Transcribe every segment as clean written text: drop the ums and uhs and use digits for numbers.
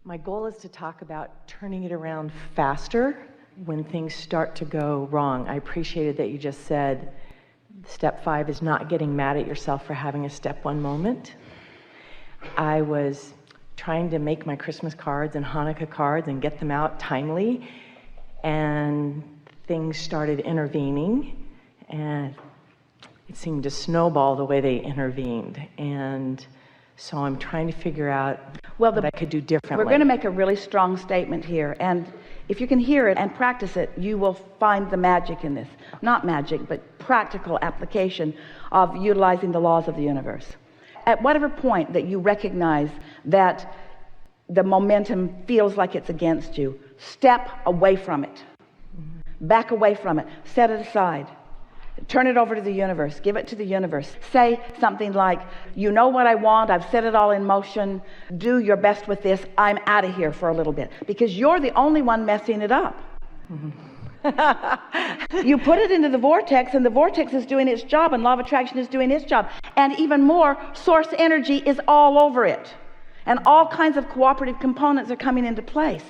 My goal is to talk about turning it around faster when things start to go wrong. I appreciated that you just said step 5 is not getting mad at yourself for having a step 1 moment. I was trying to make my Christmas cards and Hanukkah cards and get them out timely, and things started intervening, and it seemed to snowball the way they intervened. And so I'm trying to figure out what I could do differently. We're going to make a really strong statement here, and if you can hear it and practice it, you will find the magic in this. Not magic, but practical application of utilizing the laws of the universe. At whatever point that you recognize that the momentum feels like it's against you, step away from it. Back away from it. Set it aside. Turn it over to the universe. Give it to the universe. Say something like, you know what I want. I've set it all in motion. Do your best with this. I'm out of here for a little bit. Because you're the only one messing it up. You put it into the vortex, and the vortex is doing its job, and law of attraction is doing its job. And even more, source energy is all over it. And all kinds of cooperative components are coming into place.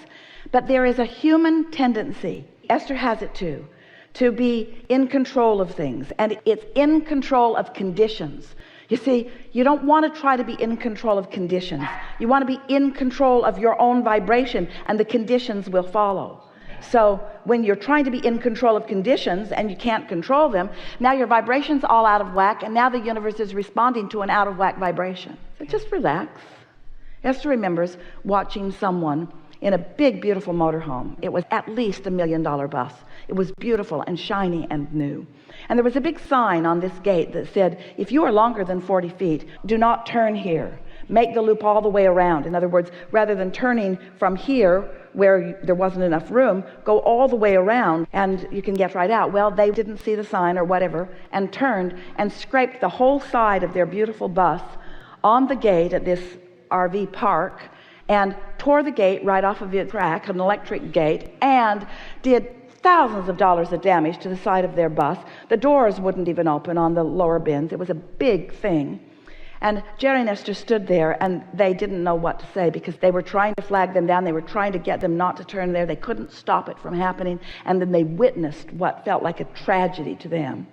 But there is a human tendency, Esther has it too, to be in control of things, and it's in control of conditions. You see, you don't want to try to be in control of conditions. You want to be in control of your own vibration, and the conditions will follow. So when you're trying to be in control of conditions and you can't control them, now your vibration's all out of whack, and now the universe is responding to an out of whack vibration. So just relax. Esther remembers watching someone in a big, beautiful motorhome. It was at least $1 million bus. It was beautiful and shiny and new. And there was a big sign on this gate that said, if you are longer than 40 feet, do not turn here. Make the loop all the way around. In other words, rather than turning from here where there wasn't enough room, go all the way around and you can get right out. Well, they didn't see the sign or whatever and turned and scraped the whole side of their beautiful bus on the gate at this RV park, and tore the gate right off of its rack, an electric gate, and did thousands of dollars of damage to the side of their bus. The doors wouldn't even open on the lower bins. It was a big thing. And Jerry and Esther stood there, and they didn't know what to say, because they were trying to flag them down. They were trying to get them not to turn there. They couldn't stop it from happening. And then they witnessed what felt like a tragedy to them.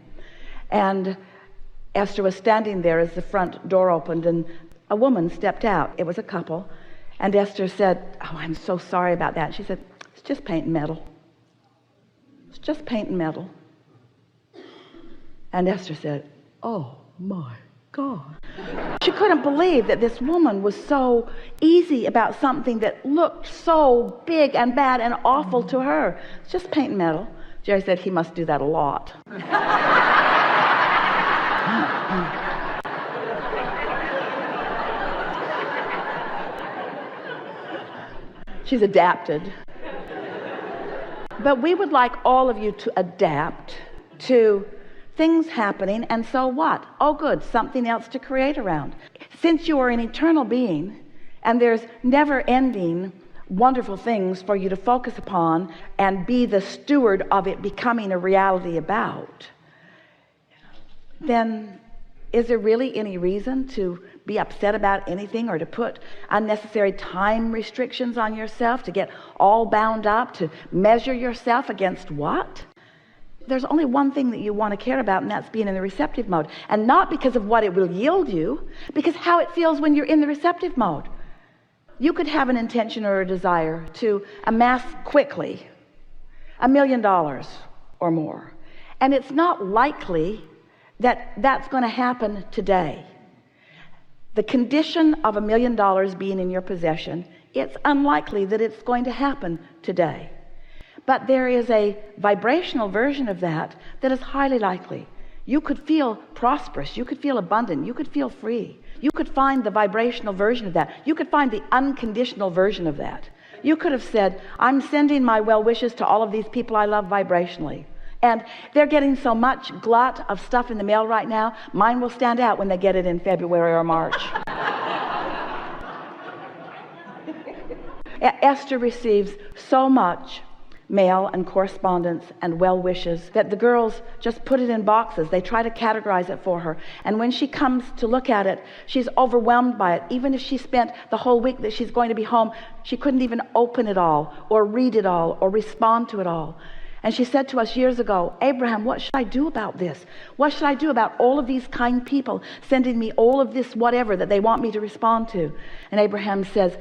And Esther was standing there as the front door opened, and a woman stepped out. It was a couple. And Esther said, oh, I'm so sorry about that. She said, it's just paint and metal. It's just paint and metal. And Esther said, oh my God. She couldn't believe that this woman was so easy about something that looked so big and bad and awful to her. It's just paint and metal. Jerry said he must do that a lot. She's adapted. But we would like all of you to adapt to things happening, and so what? Oh good, something else to create around. Since you are an eternal being, and there's never-ending wonderful things for you to focus upon and be the steward of it becoming a reality about, then is there really any reason to be upset about anything, or to put unnecessary time restrictions on yourself, to get all bound up, to measure yourself against what? There's only one thing that you want to care about, and that's being in the receptive mode. And not because of what it will yield you, because how it feels when you're in the receptive mode. You could have an intention or a desire to amass quickly $1 million or more, and it's not likely that that's going to happen today. The condition of $1 million being in your possession, it's unlikely that it's going to happen today. But there is a vibrational version of that that is highly likely. You could feel prosperous. You could feel abundant. You could feel free. You could find the vibrational version of that. You could find the unconditional version of that. You could have said, I'm sending my well wishes to all of these people I love vibrationally. And they're getting so much glut of stuff in the mail right now, mine will stand out when they get it in February or March. Esther receives so much mail and correspondence and well wishes that the girls just put it in boxes. They try to categorize it for her, and when she comes to look at it, she's overwhelmed by it. Even if she spent the whole week that she's going to be home, she couldn't even open it all or read it all or respond to it all. And she said to us years ago, Abraham, what should I do about this? What should I do about all of these kind people sending me all of this whatever that they want me to respond to? And Abraham says,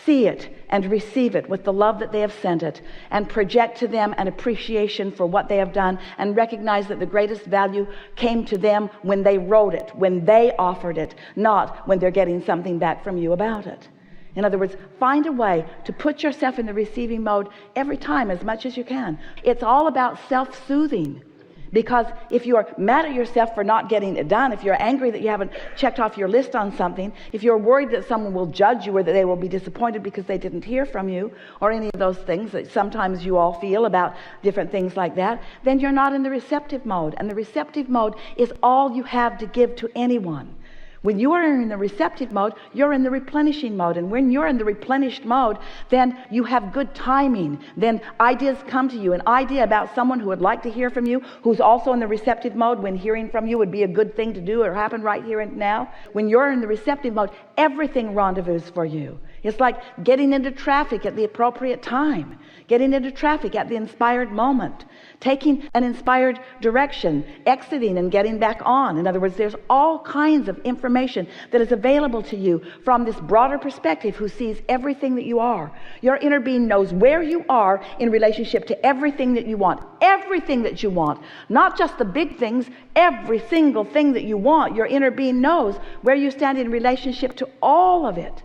see it and receive it with the love that they have sent it, and project to them an appreciation for what they have done, and recognize that the greatest value came to them when they wrote it, when they offered it, not when they're getting something back from you about it. In other words, find a way to put yourself in the receiving mode every time as much as you can. It's all about self-soothing. Because if you're mad at yourself for not getting it done, if you're angry that you haven't checked off your list on something, if you're worried that someone will judge you or that they will be disappointed because they didn't hear from you, or any of those things that sometimes you all feel about different things like that, then you're not in the receptive mode. And the receptive mode is all you have to give to anyone. When you are in the receptive mode, you're in the replenishing mode. And when you're in the replenished mode, then you have good timing. Then ideas come to you. An idea about someone who would like to hear from you, who's also in the receptive mode, when hearing from you would be a good thing to do or happen right here and now. When you're in the receptive mode, everything rendezvous for you. It's like getting into traffic at the appropriate time, getting into traffic at the inspired moment, taking an inspired direction, exiting and getting back on. In other words, there's all kinds of information that is available to you from this broader perspective who sees everything that you are. Your inner being knows where you are in relationship to everything that you want, not just the big things, every single thing that you want. Your inner being knows where you stand in relationship to all of it.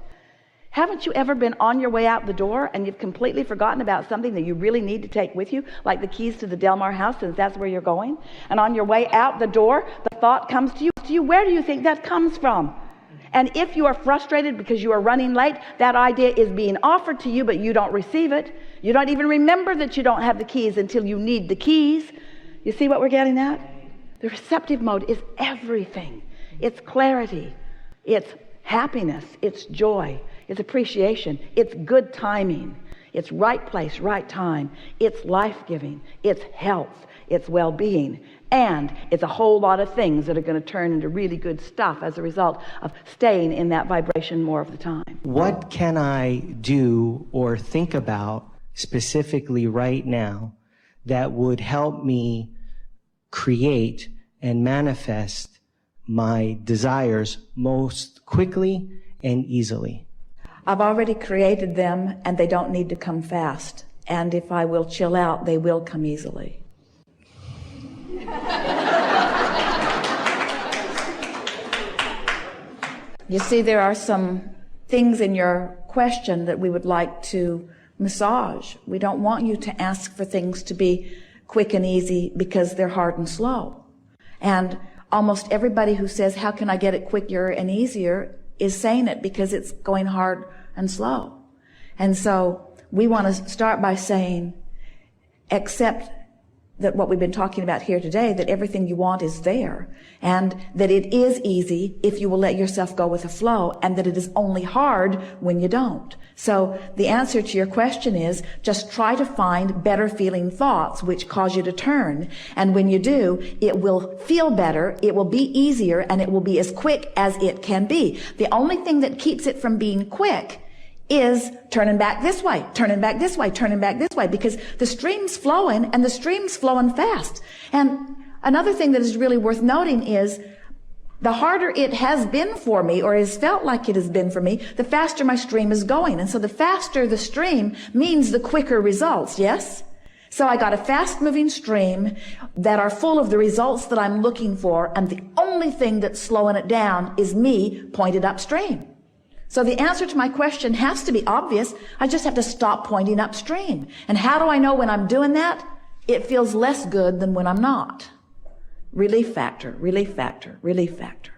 Haven't you ever been on your way out the door and you've completely forgotten about something that you really need to take with you, like the keys to the Delmar house, since that's where you're going? And on your way out the door, the thought comes to you, where do you think that comes from? And if you are frustrated because you are running late, that idea is being offered to you, but you don't receive it. You don't even remember that you don't have the keys until you need the keys. You see what we're getting at? The receptive mode is everything. It's clarity. It's happiness. It's joy. It's appreciation. It's good timing. It's right place, right time. It's life-giving. It's health. It's well-being. And it's a whole lot of things that are going to turn into really good stuff as a result of staying in that vibration more of the time. What can I do or think about specifically right now that would help me create and manifest my desires most quickly and easily? I've already created them, and they don't need to come fast. And if I will chill out, they will come easily. You see, there are some things in your question that we would like to massage. We don't want you to ask for things to be quick and easy because they're hard and slow. And almost everybody who says, how can I get it quicker and easier, is saying it because it's going hard and slow. And so we want to start by saying, accept that what we've been talking about here today, that everything you want is there, and that it is easy if you will let yourself go with the flow, and that it is only hard when you don't. So the answer to your question is just try to find better feeling thoughts which cause you to turn. And when you do, it will feel better, it will be easier, and it will be as quick as it can be. The only thing that keeps it from being quick is turning back this way, turning back this way, turning back this way, because the stream's flowing and the stream's flowing fast. And another thing that is really worth noting is the harder it has been for me, or has felt like it has been for me, the faster my stream is going. And so the faster the stream means the quicker results, yes? So I got a fast-moving stream that are full of the results that I'm looking for, and the only thing that's slowing it down is me pointed upstream. So the answer to my question has to be obvious. I just have to stop pointing upstream. And how do I know when I'm doing that? It feels less good than when I'm not. Relief factor, relief factor, relief factor.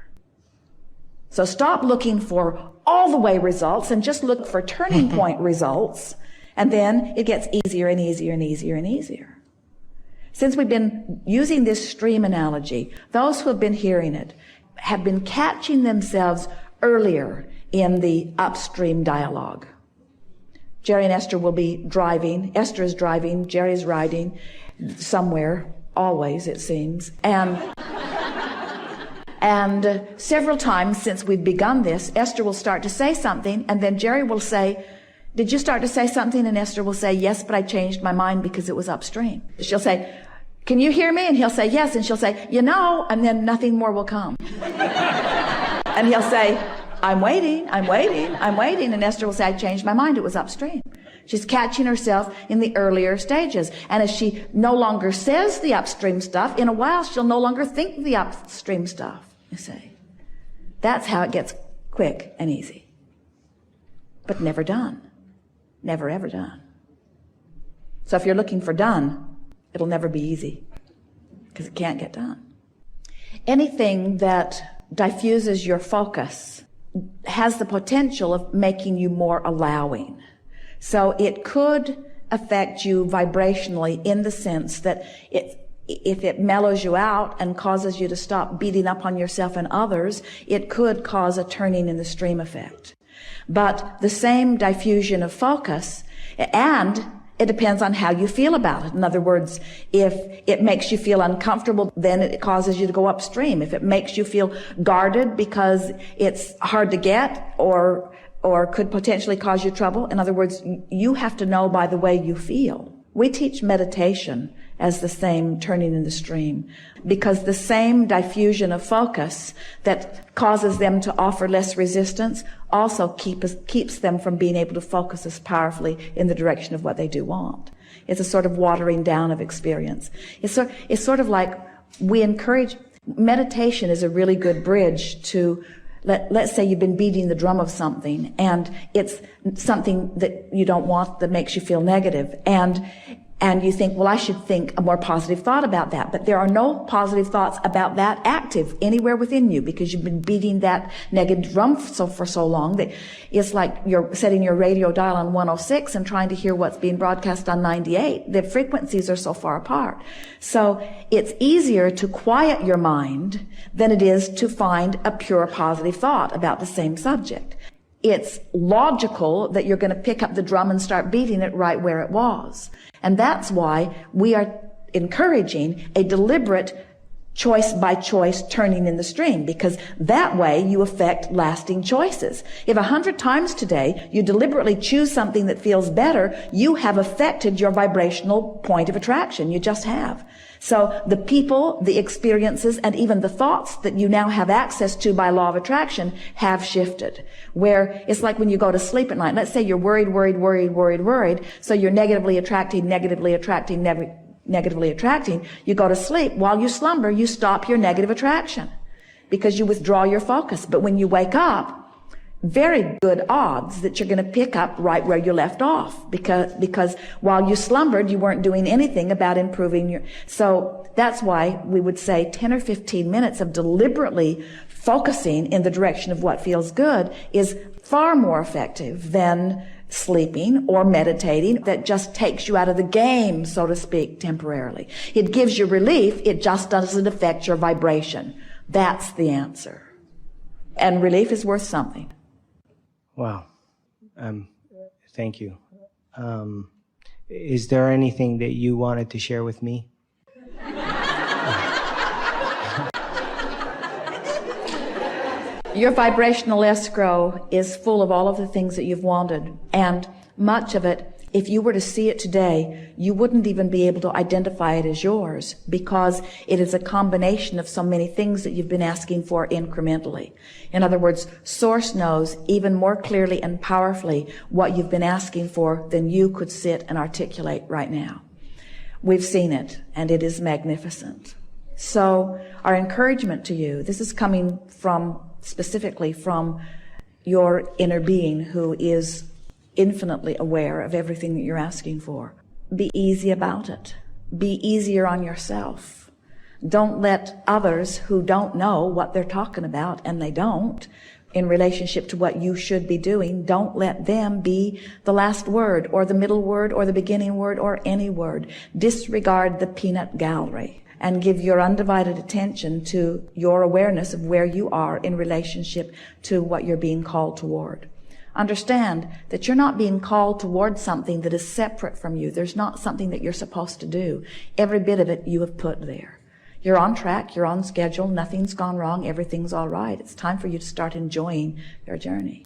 So stop looking for all the way results and just look for turning point results. And then it gets easier and easier and easier and easier. Since we've been using this stream analogy, those who have been hearing it have been catching themselves earlier in the upstream dialogue. Jerry and Esther will be driving. Esther is driving. Jerry is riding somewhere, always, it seems. And several times since we've begun this, Esther will start to say something, and then Jerry will say, did you start to say something? And Esther will say, yes, but I changed my mind because it was upstream. She'll say, can you hear me? And he'll say, yes. And she'll say, and then nothing more will come. And he'll say, I'm waiting. And Esther will say, I changed my mind. It was upstream. She's catching herself in the earlier stages. And as she no longer says the upstream stuff, in a while she'll no longer think the upstream stuff, you see. That's how it gets quick and easy. But never done. Never, ever done. So if you're looking for done, it'll never be easy because it can't get done. Anything that diffuses your focus has the potential of making you more allowing. So it could affect you vibrationally in the sense that if it mellows you out and causes you to stop beating up on yourself and others, it could cause a turning in the stream effect. But the same diffusion of focus, and it depends on how you feel about it. In other words, if it makes you feel uncomfortable, then it causes you to go upstream. If it makes you feel guarded because it's hard to get or could potentially cause you trouble, in other words, you have to know by the way you feel. We teach meditation as the same turning in the stream because the same diffusion of focus that causes them to offer less resistance also keeps them from being able to focus as powerfully in the direction of what they do want. It's a sort of watering down of experience. It's sort of like we encourage, meditation is a really good bridge to, let's say you've been beating the drum of something and it's something that you don't want that makes you feel negative. And you think, well, I should think a more positive thought about that. But there are no positive thoughts about that active anywhere within you because you've been beating that negative drum for so long that it's like you're setting your radio dial on 106 and trying to hear what's being broadcast on 98. The frequencies are so far apart. So it's easier to quiet your mind than it is to find a pure positive thought about the same subject. It's logical that you're going to pick up the drum and start beating it right where it was. And that's why we are encouraging a deliberate choice by choice turning in the stream, because that way you affect lasting choices. If 100 times today you deliberately choose something that feels better, you have affected your vibrational point of attraction. You just have. So the people, the experiences, and even the thoughts that you now have access to by law of attraction have shifted. Where it's like when you go to sleep at night. Let's say you're worried. So you're negatively attracting. You go to sleep. While you slumber, you stop your negative attraction because you withdraw your focus. But when you wake up, very good odds that you're going to pick up right where you left off because while you slumbered, you weren't doing anything about improving your. So that's why we would say 10 or 15 minutes of deliberately focusing in the direction of what feels good is far more effective than sleeping or meditating that just takes you out of the game, so to speak, temporarily. It gives you relief. It just doesn't affect your vibration. That's the answer. And relief is worth something. Wow. Thank you. Is there anything that you wanted to share with me? Your vibrational escrow is full of all of the things that you've wanted. And much of it, if you were to see it today, you wouldn't even be able to identify it as yours because it is a combination of so many things that you've been asking for incrementally. In other words, Source knows even more clearly and powerfully what you've been asking for than you could sit and articulate right now. We've seen it, and it is magnificent. So our encouragement to you, this is coming specifically from your inner being who is infinitely aware of everything that you're asking for. Be easy about it. Be easier on yourself. Don't let others who don't know what they're talking about, and they don't, in relationship to what you should be doing, don't let them be the last word or the middle word or the beginning word or any word. Disregard the peanut gallery and give your undivided attention to your awareness of where you are in relationship to what you're being called toward. Understand that you're not being called towards something that is separate from you. There's not something that you're supposed to do. Every bit of it you have put there. You're on track, you're on schedule, nothing's gone wrong, everything's all right. It's time for you to start enjoying your journey.